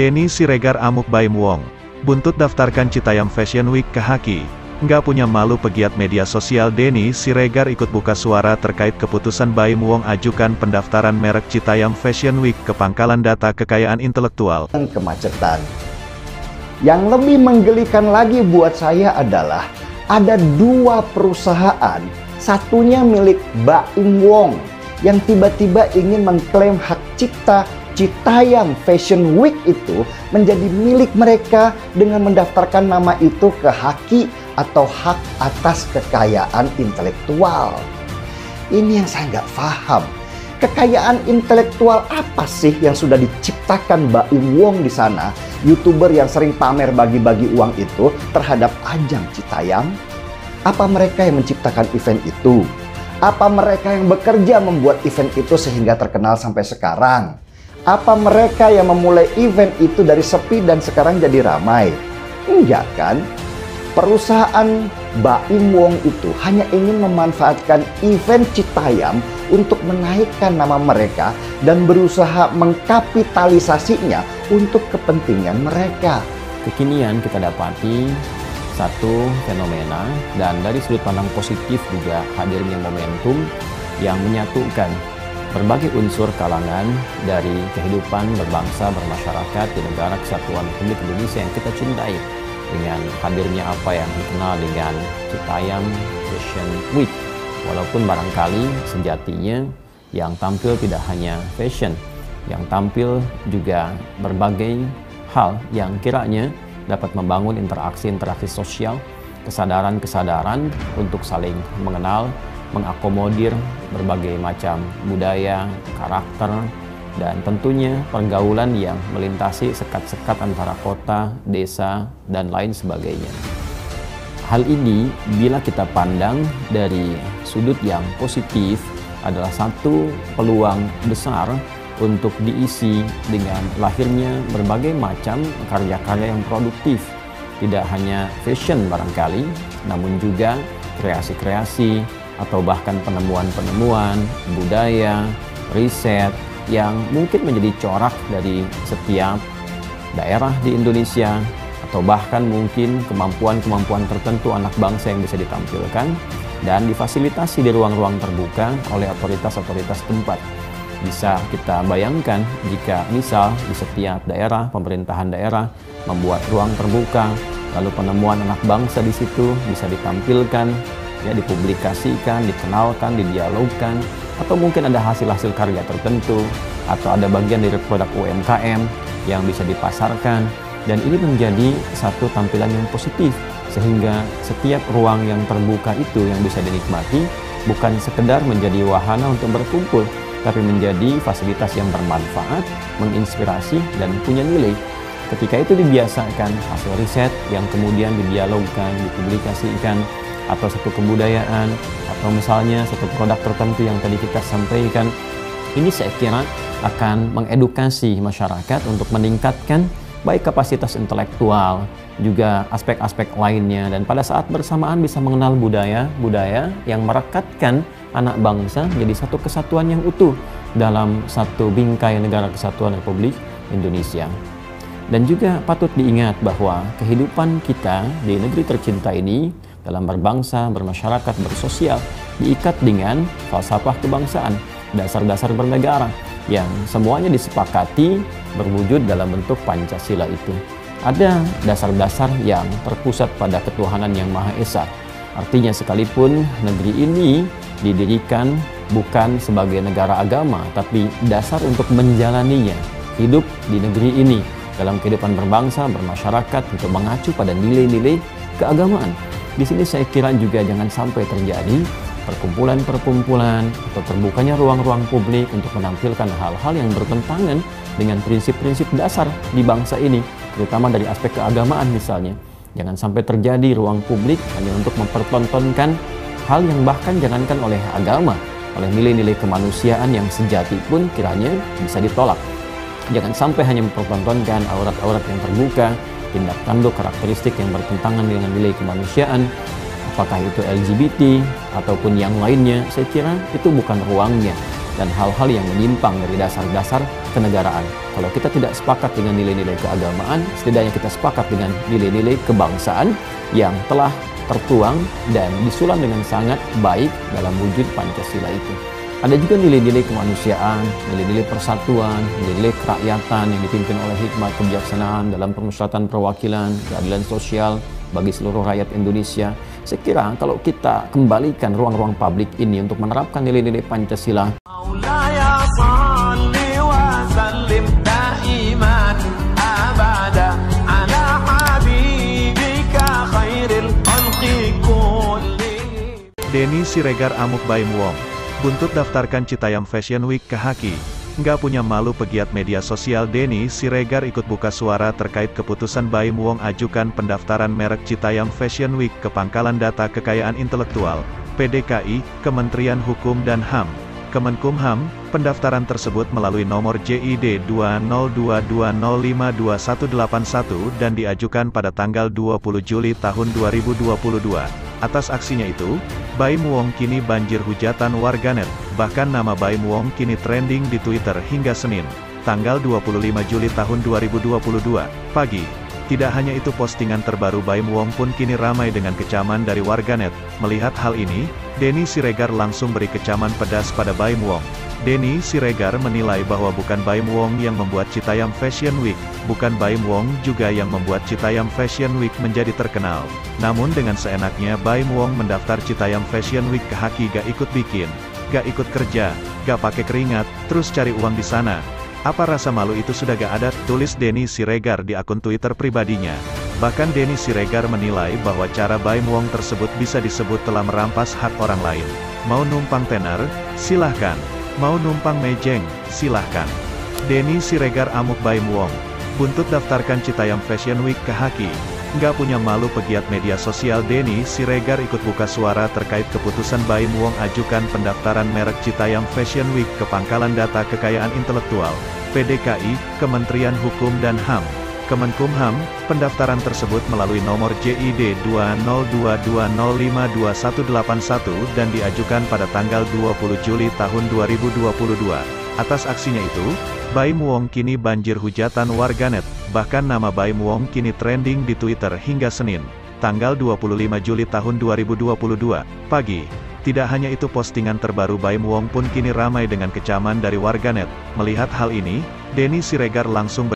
Denny Siregar amuk Baim Wong. Buntut daftarkan Citayam Fashion Week ke Haki. Nggak punya malu pegiat media sosial Denny Siregar ikut buka suara terkait keputusan Baim Wong ajukan pendaftaran merek Citayam Fashion Week ke Pangkalan Data Kekayaan Intelektual. Kemacetan. Yang lebih menggelikan lagi buat saya adalah ada dua perusahaan, satunya milik Baim Wong yang tiba-tiba ingin mengklaim hak cipta Citayam Fashion Week itu menjadi milik mereka dengan mendaftarkan nama itu ke Haki atau hak atas kekayaan intelektual. Ini yang saya nggak paham. Kekayaan intelektual apa sih yang sudah diciptakan Baim Wong di sana, YouTuber yang sering pamer bagi-bagi uang itu terhadap ajang Citayam? Apa mereka yang menciptakan event itu? Apa mereka yang bekerja membuat event itu sehingga terkenal sampai sekarang? Apa mereka yang memulai event itu dari sepi dan sekarang jadi ramai? Enggak kan? Perusahaan Baim Wong itu hanya ingin memanfaatkan event Citayam untuk menaikkan nama mereka dan berusaha mengkapitalisasinya untuk kepentingan mereka. Kekinian kita dapati satu fenomena, dan dari sudut pandang positif juga hadirnya momentum yang menyatukan berbagai unsur kalangan dari kehidupan berbangsa bermasyarakat di negara kesatuan Republik Indonesia yang kita cintai, dengan hadirnya apa yang dikenal dengan Citayam Fashion Week. Walaupun barangkali sejatinya yang tampil tidak hanya fashion, yang tampil juga berbagai hal yang kiranya dapat membangun interaksi-interaksi sosial, kesadaran-kesadaran untuk saling mengenal, mengakomodir berbagai macam budaya, karakter, dan tentunya pergaulan yang melintasi sekat-sekat antara kota, desa, dan lain sebagainya. Hal ini bila kita pandang dari sudut yang positif adalah satu peluang besar untuk diisi dengan lahirnya berbagai macam karya-karya yang produktif. Tidak hanya fashion barangkali, namun juga kreasi-kreasi atau bahkan penemuan-penemuan, budaya, riset yang mungkin menjadi corak dari setiap daerah di Indonesia, atau bahkan mungkin kemampuan-kemampuan tertentu anak bangsa yang bisa ditampilkan dan difasilitasi di ruang-ruang terbuka oleh otoritas-otoritas tempat. Bisa kita bayangkan jika misal di setiap daerah, pemerintahan daerah membuat ruang terbuka, lalu penemuan anak bangsa di situ bisa ditampilkan, ya, dipublikasikan, dikenalkan, didialogkan, atau mungkin ada hasil-hasil karya tertentu, atau ada bagian dari produk UMKM yang bisa dipasarkan, dan ini menjadi satu tampilan yang positif, sehingga setiap ruang yang terbuka itu yang bisa dinikmati bukan sekedar menjadi wahana untuk berkumpul, tapi menjadi fasilitas yang bermanfaat, menginspirasi, dan punya nilai. Ketika itu dibiasakan hasil riset yang kemudian didialogkan, dipublikasikan, atau satu kebudayaan, atau misalnya satu produk tertentu yang tadi kita sampaikan, ini saya kira akan mengedukasi masyarakat untuk meningkatkan baik kapasitas intelektual, juga aspek-aspek lainnya, dan pada saat bersamaan bisa mengenal budaya-budaya yang merekatkan anak bangsa menjadi satu kesatuan yang utuh dalam satu bingkai negara kesatuan Republik Indonesia. Dan juga patut diingat bahwa kehidupan kita di negeri tercinta ini dalam berbangsa, bermasyarakat, bersosial diikat dengan falsafah kebangsaan, dasar-dasar bernegara yang semuanya disepakati berwujud dalam bentuk Pancasila itu. Ada dasar-dasar yang terpusat pada ketuhanan yang Maha Esa. Artinya sekalipun negeri ini didirikan bukan sebagai negara agama, tapi dasar untuk menjalaninya, hidup di negeri ini dalam kehidupan berbangsa, bermasyarakat untuk mengacu pada nilai-nilai keagamaan. Di sini saya kira juga jangan sampai terjadi perkumpulan-perkumpulan atau terbukanya ruang-ruang publik untuk menampilkan hal-hal yang bertentangan dengan prinsip-prinsip dasar di bangsa ini, terutama dari aspek keagamaan misalnya. Jangan sampai terjadi ruang publik hanya untuk mempertontonkan hal yang bahkan jangankan oleh agama, oleh nilai-nilai kemanusiaan yang sejati pun kiranya bisa ditolak. Jangan sampai hanya mempertontonkan aurat-aurat yang terbuka, tindak tanduk karakteristik yang bertentangan dengan nilai kemanusiaan, apakah itu LGBT ataupun yang lainnya. Saya kira itu bukan ruangnya. dan hal-hal yang menyimpang dari dasar-dasar kenegaraan. Kalau kita tidak sepakat dengan nilai-nilai keagamaan, setidaknya kita sepakat dengan nilai-nilai kebangsaan yang telah tertuang dan disulam dengan sangat baik dalam wujud Pancasila itu. Ada juga nilai-nilai kemanusiaan, nilai-nilai persatuan, nilai kerakyatan yang dipimpin oleh hikmat kebijaksanaan dalam permusyawaratan perwakilan, keadilan sosial bagi seluruh rakyat Indonesia. Saya kira kalau kita kembalikan ruang-ruang publik ini untuk menerapkan nilai-nilai Pancasila, Denny Siregar amuk Baim Wong. Buntut daftarkan Citayam Fashion Week ke Haki. Nggak punya malu pegiat media sosial Denny Siregar ikut buka suara terkait keputusan Baim Wong ajukan pendaftaran merek Citayam Fashion Week ke Pangkalan Data Kekayaan Intelektual, PDKI, Kementerian Hukum dan HAM. Kemenkumham, pendaftaran tersebut melalui nomor JID 20220521181 dan diajukan pada tanggal 20 Juli tahun 2022. Atas aksinya itu, Baim Wong kini banjir hujatan warganet, bahkan nama Baim Wong kini trending di Twitter hingga Senin, tanggal 25 Juli tahun 2022, pagi. Tidak hanya itu, postingan terbaru Baim Wong pun kini ramai dengan kecaman dari warganet. Melihat hal ini, Denny Siregar langsung beri kecaman pedas pada Baim Wong. Denny Siregar menilai bahwa bukan Baim Wong yang membuat Citayam Fashion Week, bukan Baim Wong juga yang membuat Citayam Fashion Week menjadi terkenal. Namun dengan seenaknya Baim Wong mendaftar Citayam Fashion Week ke Haki, gak ikut bikin, gak ikut kerja, gak pakai keringat, terus cari uang di sana. Apa rasa malu itu sudah gak ada, tulis Denny Siregar di akun Twitter pribadinya. Bahkan Denny Siregar menilai bahwa cara Baim Wong tersebut bisa disebut telah merampas hak orang lain. Mau numpang tenar, silahkan. Mau numpang mejeng, silahkan. Denny Siregar amuk Baim Wong. Buntut daftarkan Citayam Fashion Week ke Haki. Nggak punya malu pegiat media sosial Denny Siregar ikut buka suara terkait keputusan Baim Wong ajukan pendaftaran merek Citayam Fashion Week ke Pangkalan Data Kekayaan Intelektual, PDKI, Kementerian Hukum dan HAM. Kemenkumham, pendaftaran tersebut melalui nomor JID 20220521181 dan diajukan pada tanggal 20 Juli tahun 2022. Atas aksinya itu, Baim Wong kini banjir hujatan warganet, bahkan nama Baim Wong kini trending di Twitter hingga Senin, tanggal 25 Juli tahun 2022, pagi. Tidak hanya itu, postingan terbaru Baim Wong pun kini ramai dengan kecaman dari warganet. Melihat hal ini, Denny Siregar langsung